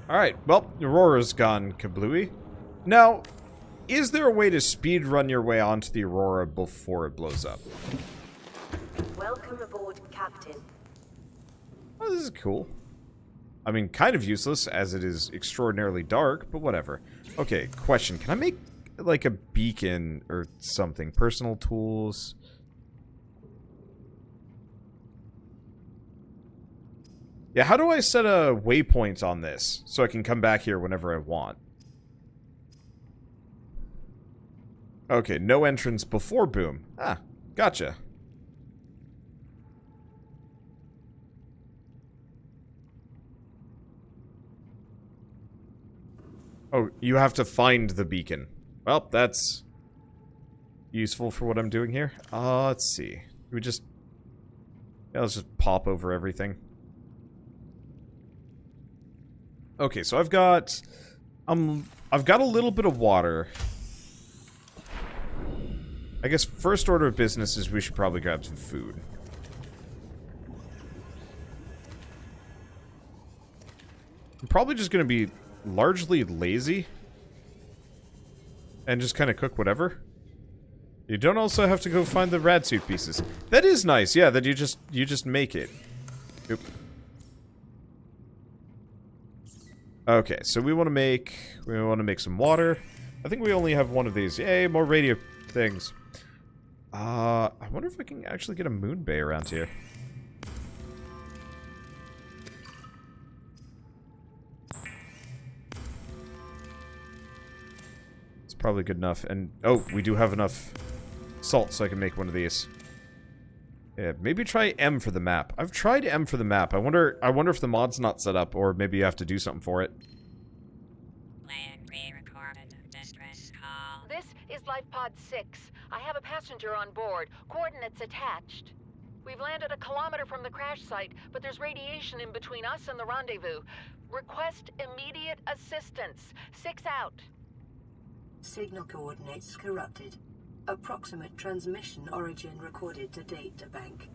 Alright, well, Aurora's gone kablooey. Now, is there a way to speed run your way onto the Aurora before it blows up? Welcome aboard, Captain. Oh, this is cool. I mean, kind of useless, as it is extraordinarily dark, but whatever. Okay, question. Can I make, like, a beacon or something? Personal tools. Yeah, how do I set a waypoint on this so I can come back here whenever I want? Okay, no entrance before boom. Ah, gotcha. Oh, you have to find the beacon. Well, that's useful for what I'm doing here. Let's see. We just... Yeah, let's just pop over everything. Okay, so I've got a little bit of water. I guess first order of business is we should probably grab some food. I'm probably just going to be largely lazy and just kind of cook whatever. You don't also have to go find the rad suit pieces. That is nice, yeah, that you just make it. Oop. Okay, so we want to make some water. I think we only have one of these. Yay, more radio things. I wonder if I can actually get a moon bay around here. It's probably good enough. And oh, we do have enough salt so I can make one of these. Yeah, maybe try M for the map. I've tried M for the map. I wonder if the mod's not set up, or maybe you have to do something for it. This is Lifepod 6. I have a passenger on board. Coordinates attached. We've landed a kilometer from the crash site, but there's radiation in between us and the rendezvous. Request immediate assistance. 6 out. Signal coordinates corrupted. Approximate transmission origin recorded to data bank.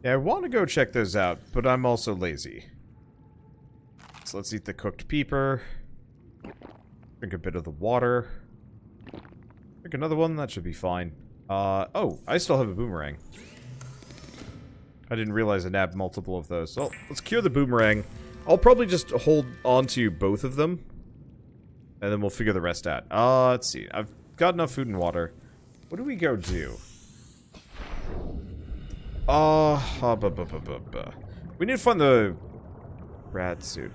Yeah, I want to go check those out, but I'm also lazy. So let's eat the cooked peeper. Drink a bit of the water. Drink another one, that should be fine. Oh, I still have a boomerang. I didn't realize I nabbed multiple of those. So let's cure the boomerang. I'll probably just hold on to both of them. And then we'll figure the rest out. Let's see. I've got enough food and water. What do we go do? We need to find the rad suit.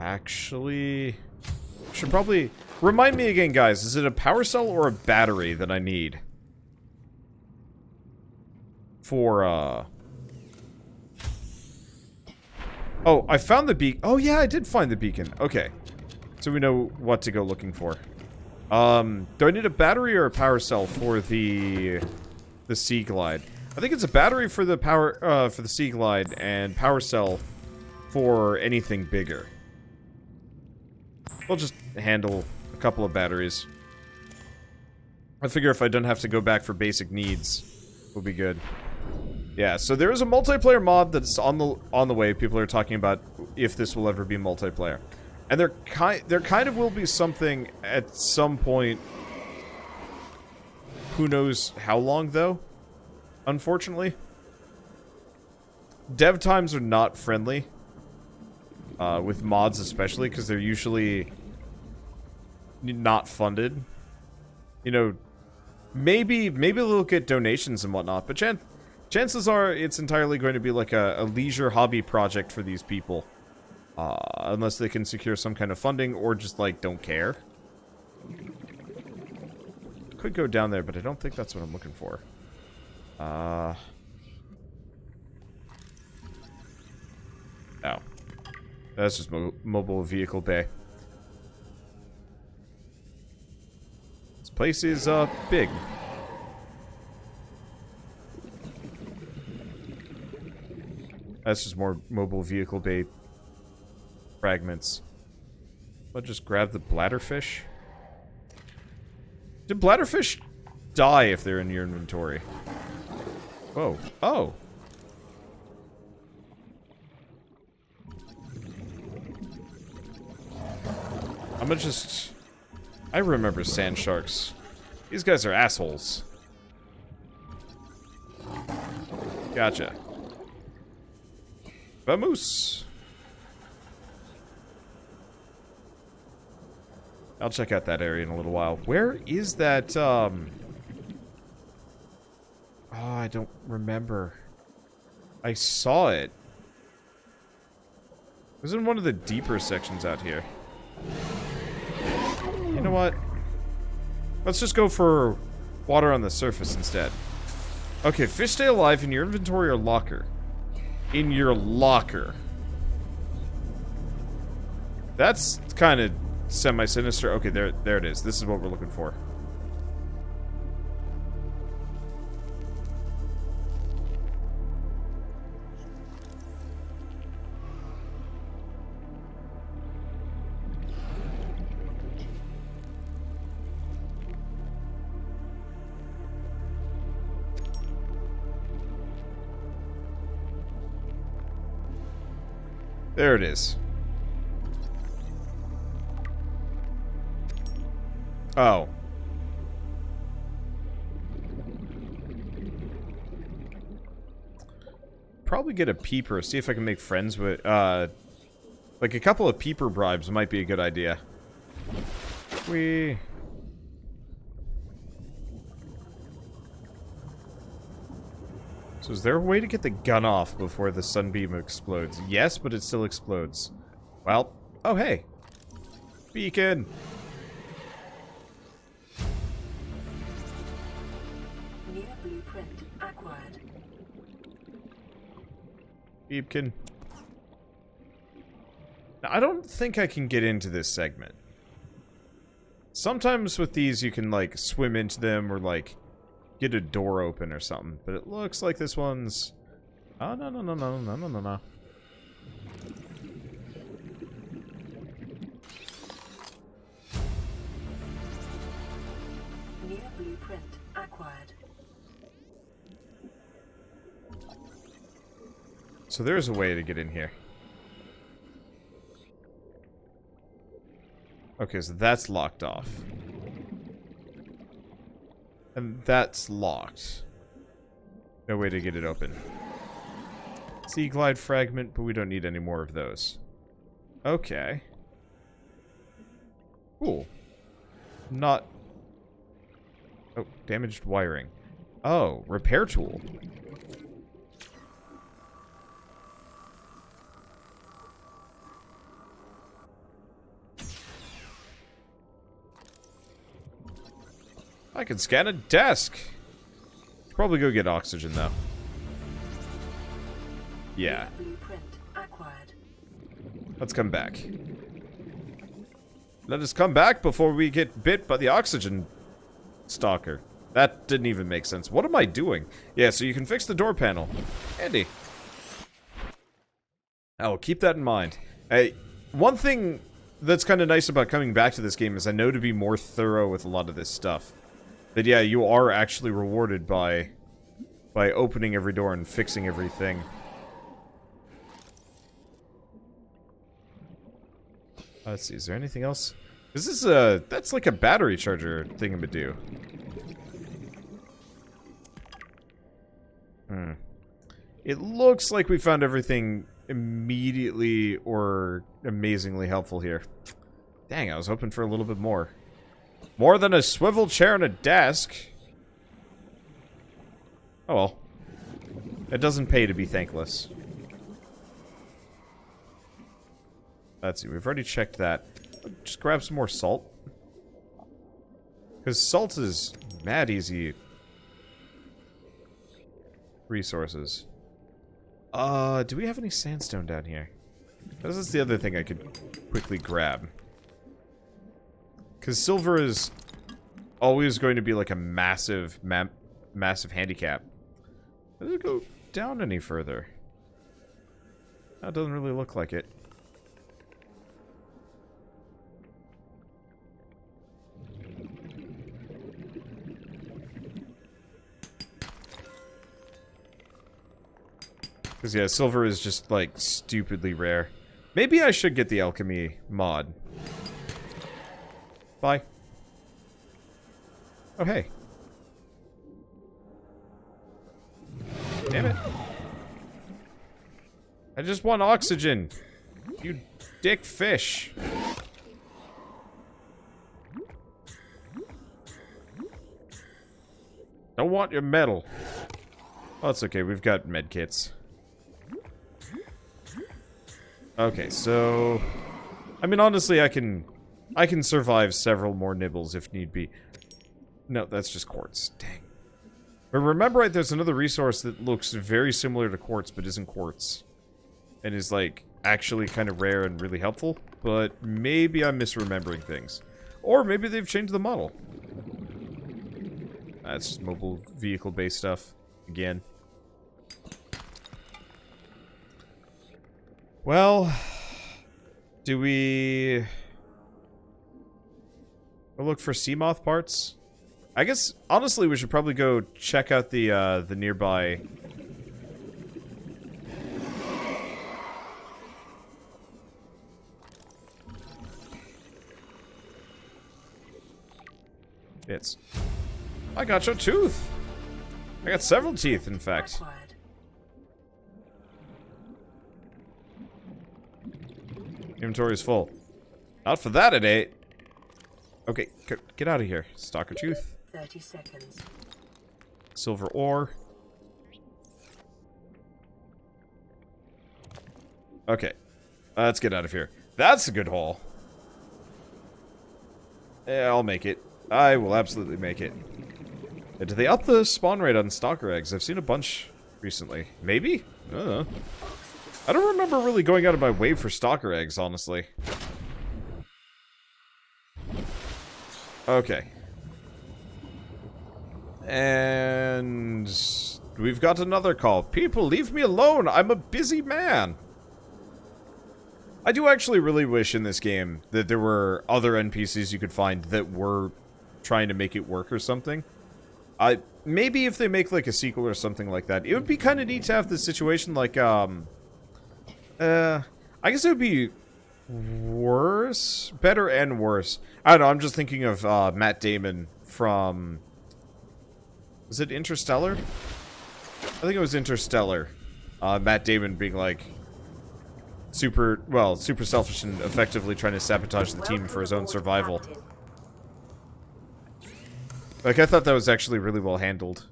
Actually, should probably... Remind me again, guys. Is it a power cell or a battery that I need? For, Oh, I found the beacon. Oh, yeah, I did find the beacon. Okay. So we know what to go looking for. Do I need a battery or a power cell for the Sea Glide? I think it's a battery for the power, for the Sea Glide and power cell for anything bigger. We'll just handle a couple of batteries. I figure if I don't have to go back for basic needs, we'll be good. Yeah, so there is a multiplayer mod that's on the way. People are talking about if this will ever be multiplayer. And there kind of will be something at some point. Who knows how long, though? Unfortunately. Dev times are not friendly. With mods especially, because they're usually not funded. You know, maybe they'll get donations and whatnot, but chances are it's entirely going to be like a leisure hobby project for these people. Unless they can secure some kind of funding or just, like, don't care. Could go down there, but I don't think that's what I'm looking for. Oh. That's just mobile vehicle bay. This place is, big. That's just more mobile vehicle bay fragments. I'll just grab the bladderfish. Did bladderfish die if they're in your inventory? Whoa. Oh! I'm gonna just... I remember sand sharks. These guys are assholes. Gotcha. Vamoose! I'll check out that area in a little while. Where is that, Oh, I don't remember. I saw it. It was in one of the deeper sections out here. You know what? Let's just go for water on the surface instead. Okay, fish stay alive in your inventory or locker. In your locker. That's kind of semi-sinister. Okay, there it is. This is what we're looking for. There it is. Oh. Probably get a peeper, see if I can make friends with, like a couple of peeper bribes might be a good idea. So is there a way to get the gun off before the sunbeam explodes? Yes, but it still explodes. Well, oh hey. Beacon! New blueprint acquired. Beacon. Now, I don't think I can get into this segment. Sometimes with these you can, like, swim into them or, like, get a door open or something, but it looks like this one's... Oh, no. New blueprint acquired. So there's a way to get in here. Okay, so that's locked off. And that's locked. No way to get it open. Sea glide fragment, but we don't need any more of those. Okay. Cool. Not... Oh, damaged wiring. Oh, repair tool. I can scan a desk. Probably go get oxygen, though. Yeah. Blueprint acquired. Let's come back. Let us come back before we get bit by the oxygen stalker. That didn't even make sense. What am I doing? Yeah, so you can fix the door panel. Handy. Oh, keep that in mind. Hey, one thing that's kind of nice about coming back to this game is I know to be more thorough with a lot of this stuff. But yeah, you are actually rewarded by opening every door and fixing everything. Let's see, is there anything else? This is that's like a battery charger thingamadoo. It looks like we found everything immediately or amazingly helpful here. Dang, I was hoping for a little bit more. More than a swivel chair and a desk. Oh well. It doesn't pay to be thankless. Let's see, we've already checked that. Just grab some more salt. Because salt is mad easy resources. Do we have any sandstone down here? This is the other thing I could quickly grab. Because silver is always going to be like a massive, massive handicap. Does it go down any further? That doesn't really look like it. Because, yeah, silver is just, like, stupidly rare. Maybe I should get the alchemy mod. Bye. Oh, hey. Damn it. I just want oxygen. You dick fish. Don't want your metal. Oh, it's okay. We've got med kits. Okay, so... I mean, honestly, I can survive several more nibbles if need be. No, that's just quartz. Dang. But remember, right, there's another resource that looks very similar to quartz, but isn't quartz. And is, like, actually kind of rare and really helpful. But maybe I'm misremembering things. Or maybe they've changed the model. That's just mobile vehicle-based stuff. Again. Well... Do we... Go look for Seamoth parts? I guess, honestly, we should probably go check out the nearby... bits. I got your tooth! I got several teeth, in fact. Acquired. Inventory is full. Not for that, it ain't. Okay, get out of here. Stalker tooth. 30 seconds. Silver ore. Okay. Let's get out of here. That's a good haul. Yeah, I'll make it. I will absolutely make it. And do they up the spawn rate on stalker eggs? I've seen a bunch recently. Maybe? I don't know. I don't remember really going out of my way for stalker eggs, honestly. Okay. And... we've got another call. People, leave me alone! I'm a busy man! I do actually really wish in this game that there were other NPCs you could find that were trying to make it work or something. Maybe if they make, like, a sequel or something like that, it would be kind of neat to have this situation, like, I guess it would be worse? Better and worse. I don't know, I'm just thinking of, Matt Damon from... Was it Interstellar? I think it was Interstellar. Matt Damon being, like, super selfish and effectively trying to sabotage the team for his own survival. Like, I thought that was actually really well handled.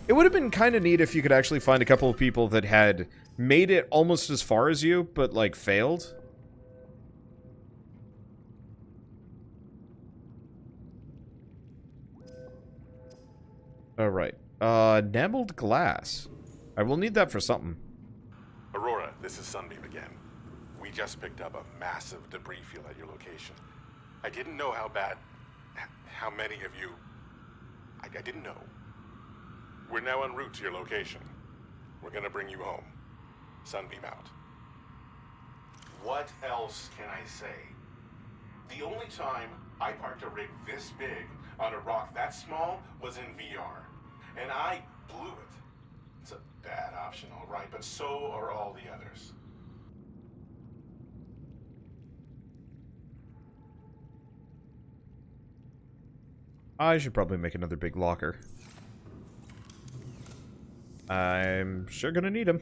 It would have been kind of neat if you could actually find a couple of people that had made it almost as far as you, but, like, failed. Alright. Enameled glass. I will need that for something. Aurora, this is Sunbeam again. We just picked up a massive debris field at your location. I didn't know how many of you... I didn't know. We're now en route to your location. We're gonna bring you home. Sunbeam out. What else can I say? The only time I parked a rig this big on a rock that small was in VR. And I blew it. It's a bad option, all right, but so are all the others. I should probably make another big locker. I'm sure gonna need them.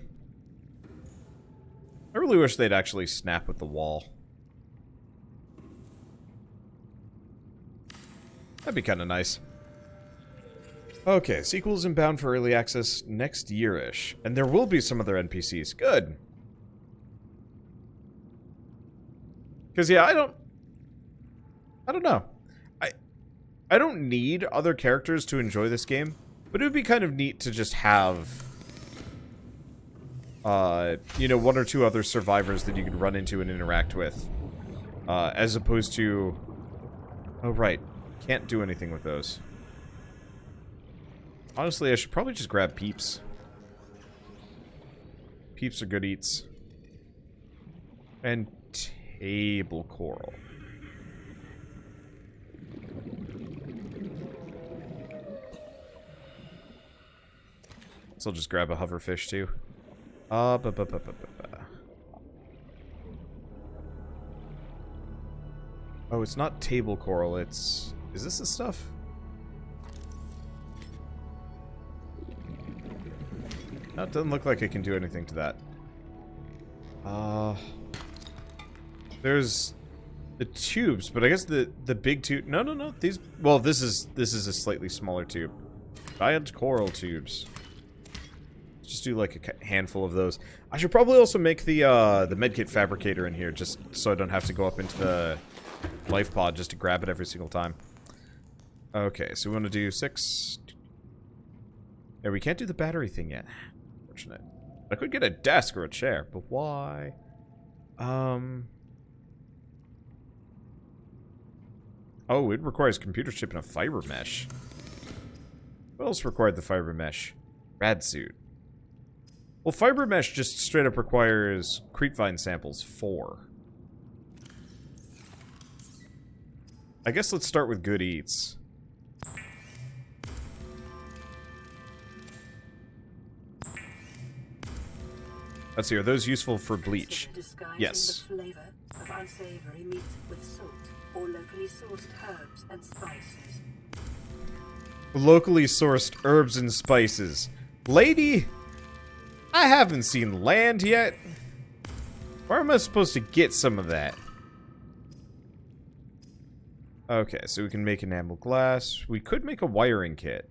I really wish they'd actually snap with the wall. That'd be kind of nice. Okay, sequel's inbound for early access next year-ish. And there will be some other NPCs. Good. Because, yeah, I don't know. I don't need other characters to enjoy this game. But it would be kind of neat to just have... you know, one or two other survivors that you could run into and interact with. As opposed to... Oh, right. Can't do anything with those. Honestly, I should probably just grab peeps. Peeps are good eats. And table coral. So I'll just grab a hoverfish too. Bu- bu- bu- bu- bu- bu. Oh, it's not table coral, it's... Is this the stuff? No, it doesn't look like it can do anything to that. There's the tubes, but I guess the big tube... No. These... Well, this is a slightly smaller tube. Giant coral tubes. Just do like a handful of those. I should probably also make the medkit fabricator in here, just so I don't have to go up into the Lifepod just to grab it every single time. Okay, so we want to do 6. Yeah, we can't do the battery thing yet. Fortunate. I could get a desk or a chair, but why? Oh, it requires computer chip and a fiber mesh. What else required the fiber mesh? Rad suit. Well, fiber mesh just straight up requires creepvine samples 4. I guess let's start with good eats. Let's see, are those useful for bleach? Yes. The flavor of unsavory meats with salt or locally sourced herbs and spices. Locally sourced herbs and spices. Lady, I haven't seen land yet. Where am I supposed to get some of that? Okay, so we can make enamel glass. We could make a wiring kit.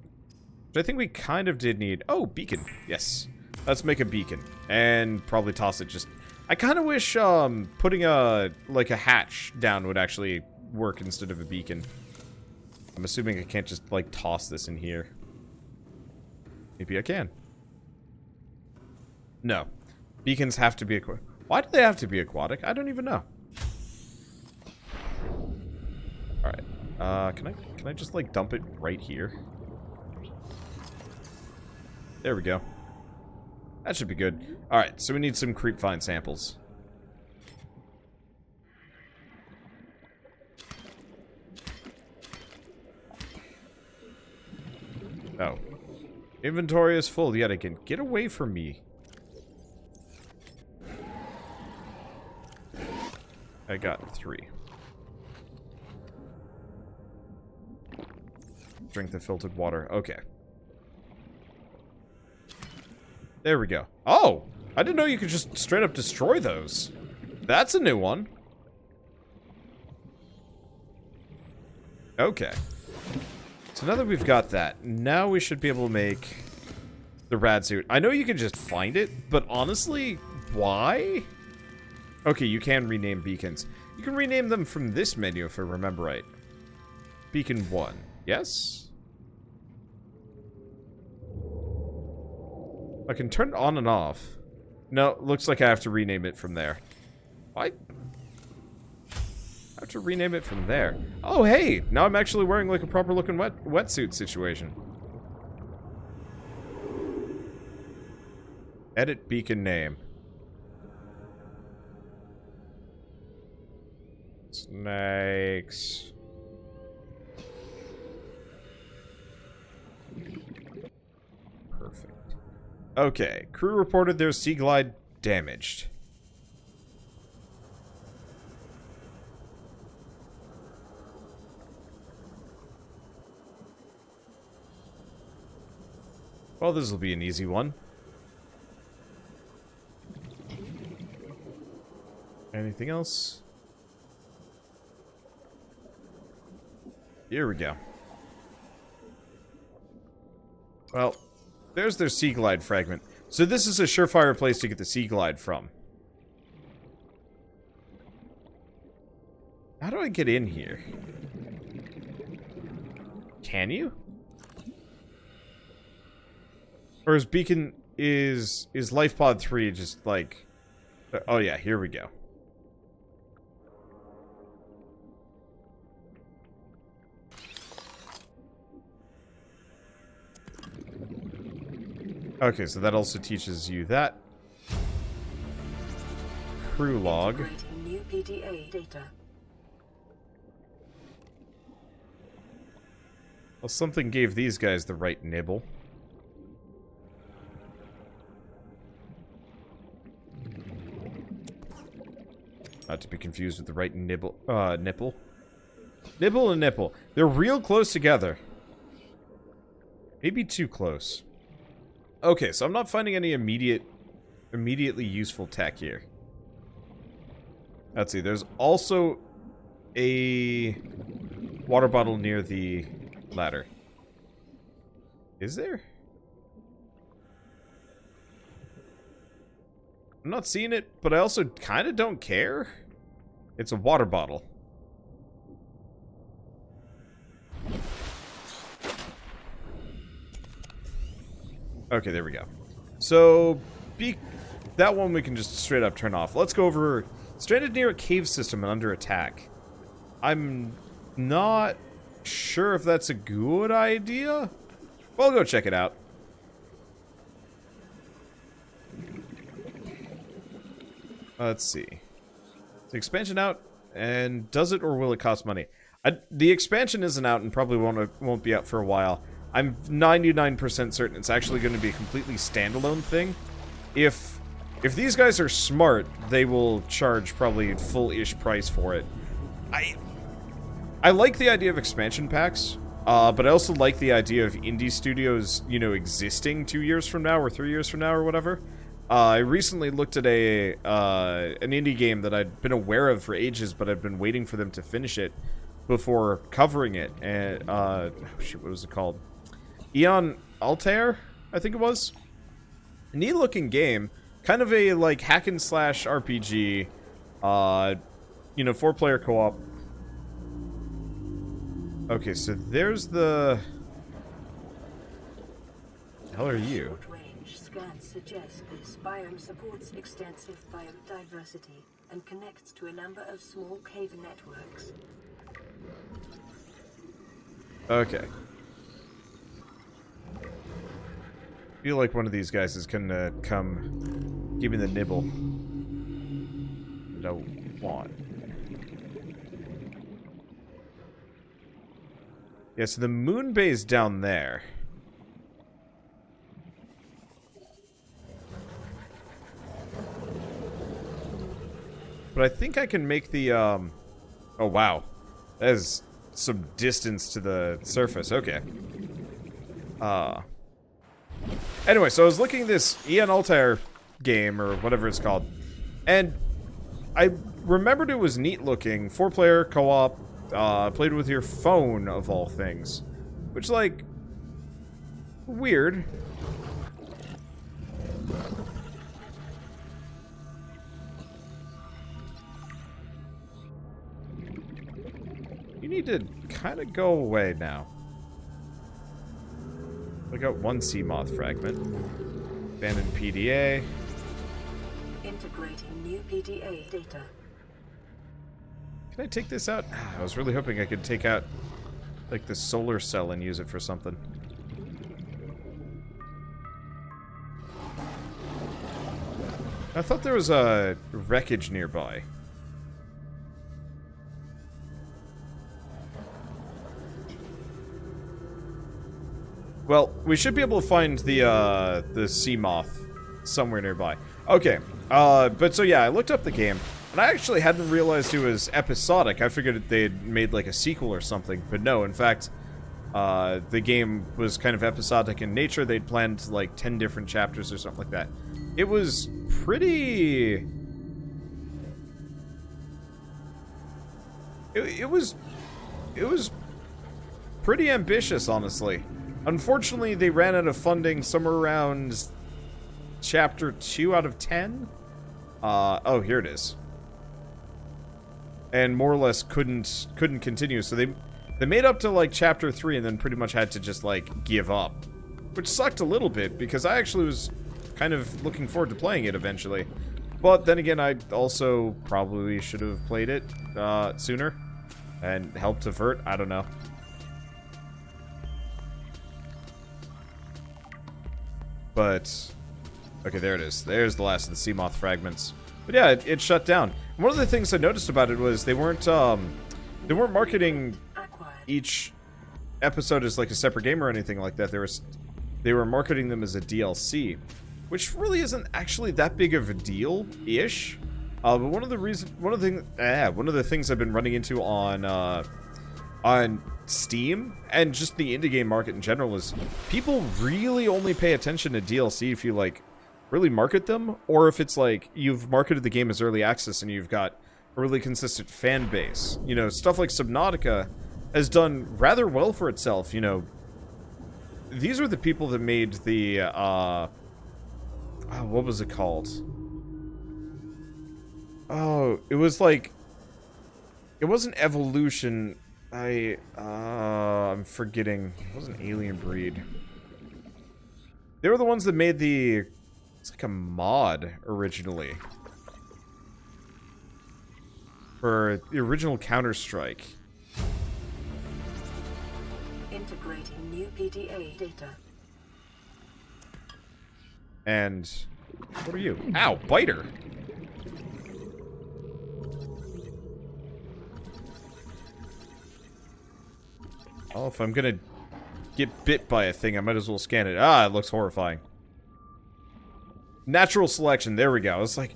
Which I think we kind of did need. Oh, beacon. Yes. Let's make a beacon. And probably toss it just... I kind of wish putting a hatch down would actually work instead of a beacon. I'm assuming I can't just, like, toss this in here. Maybe I can. No. Beacons have to be aquatic. Why do they have to be aquatic? I don't even know. Alright. Can I just, like, dump it right here? There we go. That should be good. Alright, so we need some creepvine samples. Oh. Inventory is full yet again. Get away from me. I got 3. Drink the filtered water. Okay. There we go. Oh! I didn't know you could just straight up destroy those. That's a new one. Okay. So now that we've got that, now we should be able to make the rad suit. I know you can just find it, but honestly, why? Okay, you can rename beacons. You can rename them from this menu if I remember right. Beacon 1. Yes? I can turn it on and off. No, looks like I have to rename it from there. I have to rename it from there. Oh, hey! Now I'm actually wearing like a proper looking wetsuit situation. Edit beacon name. Snakes. Perfect. Okay, crew reported their sea glide damaged. Well, this will be an easy one. Anything else? Here we go. Well, there's their sea glide fragment. So this is a surefire place to get the sea glide from. How do I get in here? Can you? Or is beacon... Is Lifepod 3 just like... Oh yeah, here we go. Okay, so that also teaches you that. Crew log. Integrating new PDA data. Well, something gave these guys the right nibble. Not to be confused with the right nipple. Nibble and nipple. They're real close together. Maybe too close. Okay, so I'm not finding any immediately useful tech here. Let's see, there's also a water bottle near the ladder. Is there? I'm not seeing it, but I also kind of don't care. It's a water bottle. Okay, there we go. So, that one we can just straight up turn off. Let's go over... Stranded near a cave system and under attack. I'm not sure if that's a good idea. Well, I'll go check it out. Let's see. Is the expansion out? And does it or will it cost money? The expansion isn't out and probably won't be out for a while. I'm 99% certain it's actually going to be a completely standalone thing. If these guys are smart, they will charge probably full-ish price for it. I like the idea of expansion packs, but I also like the idea of indie studios, you know, existing 2 years from now or 3 years from now or whatever. I recently looked at an indie game that I'd been aware of for ages, but I'd been waiting for them to finish it before covering it. And oh shit, what was it called? Eon Altair, I think it was. A neat-looking game. Kind of a, like, hack-and-slash RPG, you know, 4-player co-op. Okay, so there's the... The hell are you? Short-range scans suggest this biome supports extensive biodiversity and connects to a number of small cave networks. Okay. Feel like one of these guys is gonna come give me the nibble that I want. Yeah, so the moon base down there. But I think I can make the, oh wow. That is some distance to the surface. Okay. Anyway, so I was looking at this Eon Altair game, or whatever it's called, and I remembered it was neat looking. 4-player co-op, played with your phone, of all things. Which, like, weird. You need to kind of go away now. I got one Seamoth fragment. Abandoned PDA. Integrating new PDA data. Can I take this out? I was really hoping I could take out, like, the solar cell and use it for something. I thought there was a wreckage nearby. Well, we should be able to find the Seamoth somewhere nearby. Okay, but so yeah, I looked up the game, and I actually hadn't realized it was episodic. I figured they had made, like, a sequel or something, but no, in fact, the game was kind of episodic in nature. They'd planned, like, 10 different chapters or something like that. It was pretty... It was pretty ambitious, honestly. Unfortunately, they ran out of funding somewhere around chapter 2 out of 10. Oh, here it is. And more or less couldn't continue. So they made up to, like, chapter 3 and then pretty much had to just, like, give up. Which sucked a little bit because I actually was kind of looking forward to playing it eventually. But then again, I also probably should have played it sooner and helped avert. I don't know. But, okay, there it is. There's the last of the Seamoth fragments. But yeah, it shut down. And one of the things I noticed about it was they weren't marketing each episode as, like, a separate game or anything like that. They were marketing them as a DLC, which really isn't actually that big of a deal-ish. But one of the things I've been running into on Steam and just the indie game market in general is people really only pay attention to DLC if you like really market them, or if it's like you've marketed the game as early access and you've got a really consistent fan base. You know, stuff like Subnautica has done rather well for itself. You know, these are the people that made the what was it called? Oh, it was like, it wasn't Evolution. I'm forgetting. It wasn't Alien Breed. They were the ones that made the, it's like a mod originally for the original Counter-Strike. Integrating new PDA data. And what are you? Ow, biter. Oh, if I'm gonna get bit by a thing, I might as well scan it. Ah, it looks horrifying. Natural selection, there we go. It's like,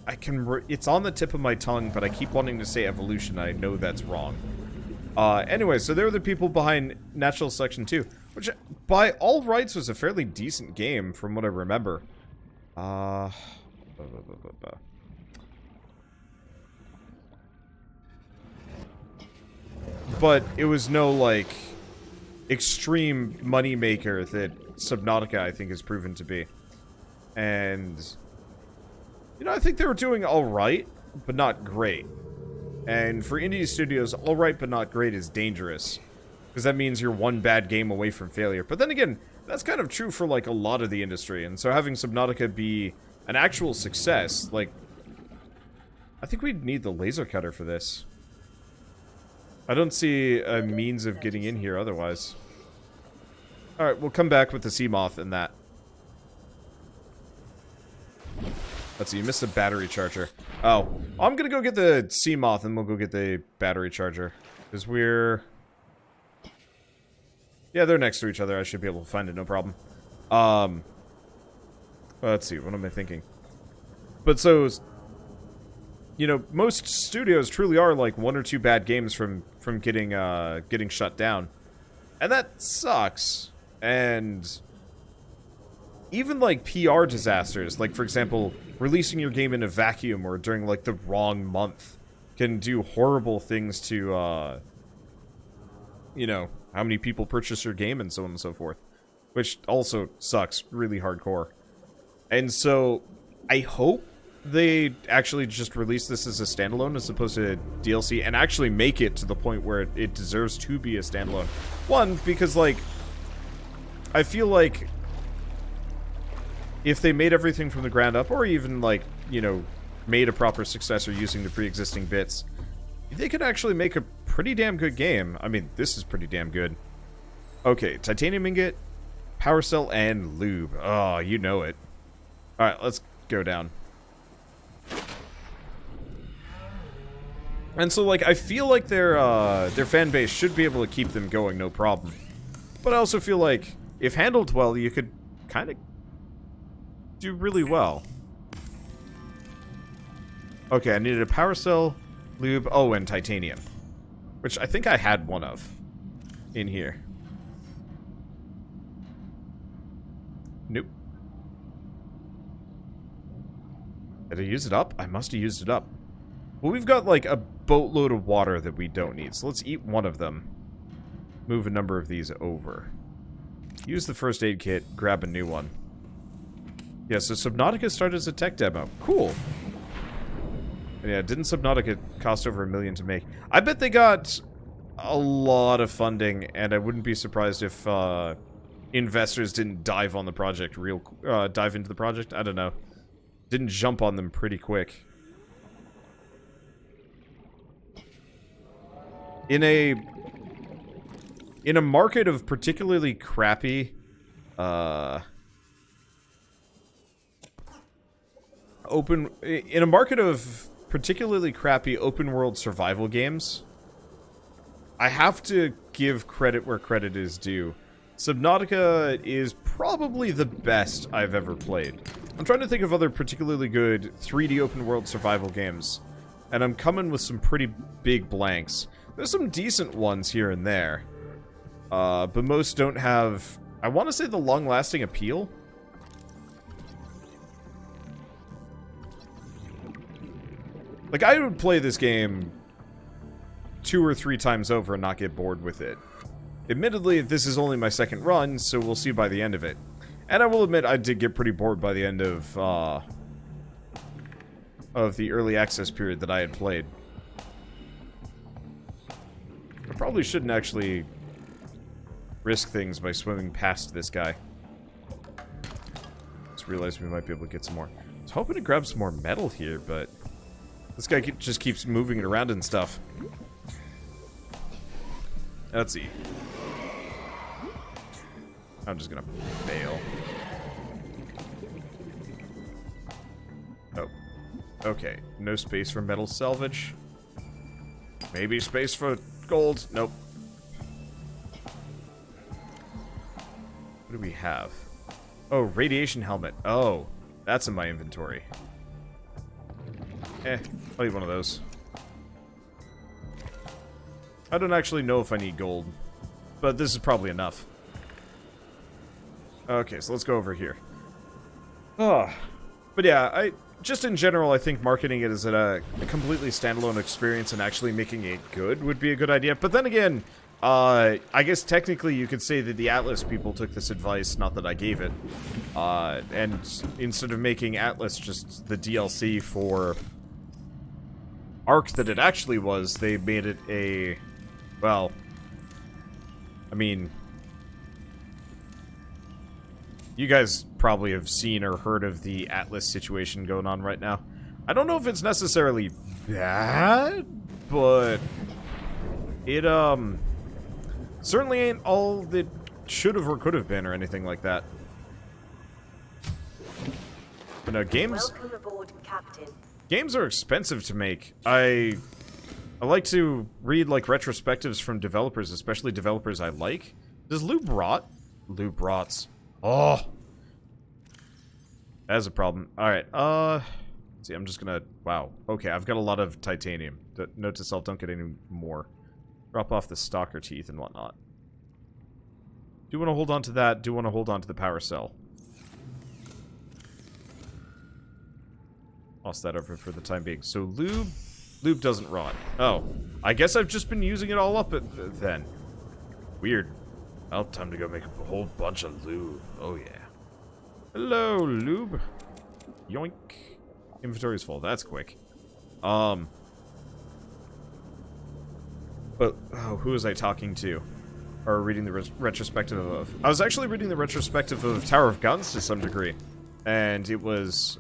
it's on the tip of my tongue, but I keep wanting to say evolution. I know that's wrong. Anyway, so there were the people behind Natural Selection 2, which, by all rights, was a fairly decent game, from what I remember. But it was no, like, extreme moneymaker that Subnautica, I think, has proven to be. And, you know, I think they were doing alright, but not great. And for indie studios, alright but not great is dangerous. Because that means you're one bad game away from failure. But then again, that's kind of true for, like, a lot of the industry. And so having Subnautica be an actual success, like, I think we'd need the laser cutter for this. I don't see a means of getting in here otherwise. Alright, we'll come back with the Seamoth and that. Let's see, you missed the battery charger. Oh, I'm gonna go get the Seamoth and we'll go get the battery charger. Because we're... yeah, they're next to each other. I should be able to find it, no problem. Let's see, what am I thinking? But so... you know, most studios truly are like one or two bad games from getting shut down. And that sucks. And even like PR disasters, like for example, releasing your game in a vacuum or during like the wrong month can do horrible things to you know, how many people purchase your game and so on and so forth. Which also sucks really hardcore. And so I hope they actually just release this as a standalone as opposed to DLC and actually make it to the point where it deserves to be a standalone. One, because, like, I feel like if they made everything from the ground up, or even, like, you know, made a proper successor using the pre-existing bits, they could actually make a pretty damn good game. I mean, this is pretty damn good. Okay, titanium ingot, power cell, and lube. Oh, you know it. Alright, let's go down. And so, like, I feel like their fan base should be able to keep them going, no problem. But I also feel like, if handled well, you could kind of do really well. Okay, I needed a power cell, lube, oh, and titanium. Which I think I had one of in here. Nope. Did I use it up? I must have used it up. Well, we've got, like, a boatload of water that we don't need, so let's eat one of them. Move a number of these over. Use the first aid kit, grab a new one. Yeah, so Subnautica started as a tech demo. Cool. And yeah, didn't Subnautica cost over $1 million to make? I bet they got a lot of funding, and I wouldn't be surprised if investors didn't dive on the project dive into the project. I don't know. Didn't jump on them pretty quick. In a market of particularly crappy in a market of particularly crappy open world survival games, I have to give credit where credit is due. Subnautica is probably the best I've ever played. I'm trying to think of other particularly good 3D open world survival games. And I'm coming with some pretty big blanks. There's some decent ones here and there. But most don't have, I want to say, the long-lasting appeal. Like, I would play this game 2 or 3 times over and not get bored with it. Admittedly, this is only my second run, so we'll see by the end of it. And I will admit, I did get pretty bored by the end of the early access period that I had played. I probably shouldn't actually risk things by swimming past this guy. Just realized we might be able to get some more. I was hoping to grab some more metal here, but this guy just keeps moving it around and stuff. Let's see. I'm just gonna bail. Oh. Okay. No space for metal salvage. Maybe space for gold. Nope. What do we have? Oh, radiation helmet. Oh, that's in my inventory. I'll need one of those. I don't actually know if I need gold, but this is probably enough. Okay, so let's go over here. Oh, but yeah, just in general, I think marketing it as a completely standalone experience and actually making it good would be a good idea. But then again, I guess technically you could say that the Atlas people took this advice, not that I gave it. And instead of making Atlas just the DLC for Ark that it actually was, they made it a, well, I mean, you guys probably have seen or heard of the Atlas situation going on right now. I don't know if it's necessarily bad, but it, certainly ain't all that should have or could have been or anything like that. But no, games... Welcome aboard, Captain. Games are expensive to make. I like to read, like, retrospectives from developers, especially developers I like. Does Lube rot? Lube rots. Oh! That's a problem. Alright, let's see, I'm just gonna... Wow. Okay, I've got a lot of titanium. Note to self, don't get any more. Drop off the stalker teeth and whatnot. Do want to hold on to that. Do want to hold on to the power cell. Lost that over for the time being. So Lube doesn't rot. Oh, I guess I've just been using it all up then. Weird. Well, time to go make a whole bunch of lube. Oh yeah. Hello, Lube. Yoink. Inventory's full. That's quick. But who was I talking to? Or reading the retrospective of? I was actually reading the retrospective of Tower of Guns to some degree. And it was,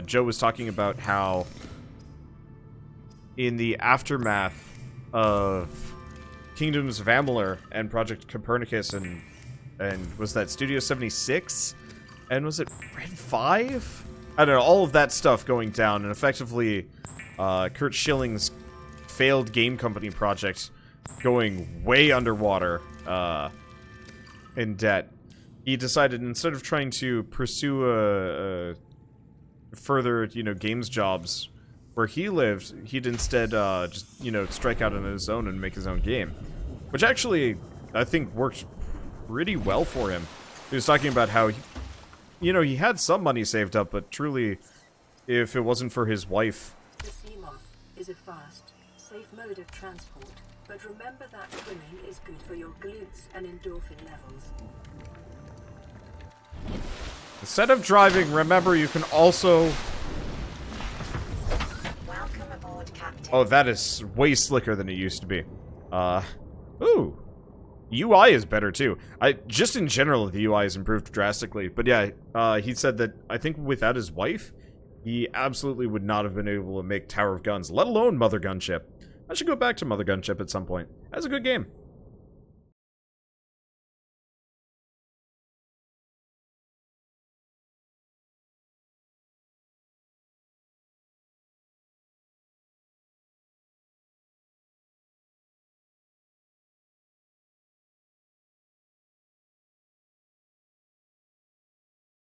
Joe was talking about how in the aftermath of Kingdoms of Amalur and Project Copernicus and was that Studio 76? And was it Red 5? I don't know, all of that stuff going down, and effectively, Kurt Schilling's failed game company project going way underwater, in debt. He decided instead of trying to pursue further, games jobs where he lived, he'd instead just, strike out on his own and make his own game. Which actually, I think, worked pretty well for him. He was talking about how, he had some money saved up, but truly, if it wasn't for his wife... The Seamoth is a fast, safe mode of transport, but remember that swimming is good for your glutes and endorphin levels. Instead of driving, remember you can also... Welcome aboard, Captain. Oh, that is way slicker than it used to be. Ooh. UI is better, too. Just in general, the UI has improved drastically. But yeah, he said that, I think without his wife, he absolutely would not have been able to make Tower of Guns, let alone Mother Gunship. I should go back to Mother Gunship at some point. That's a good game.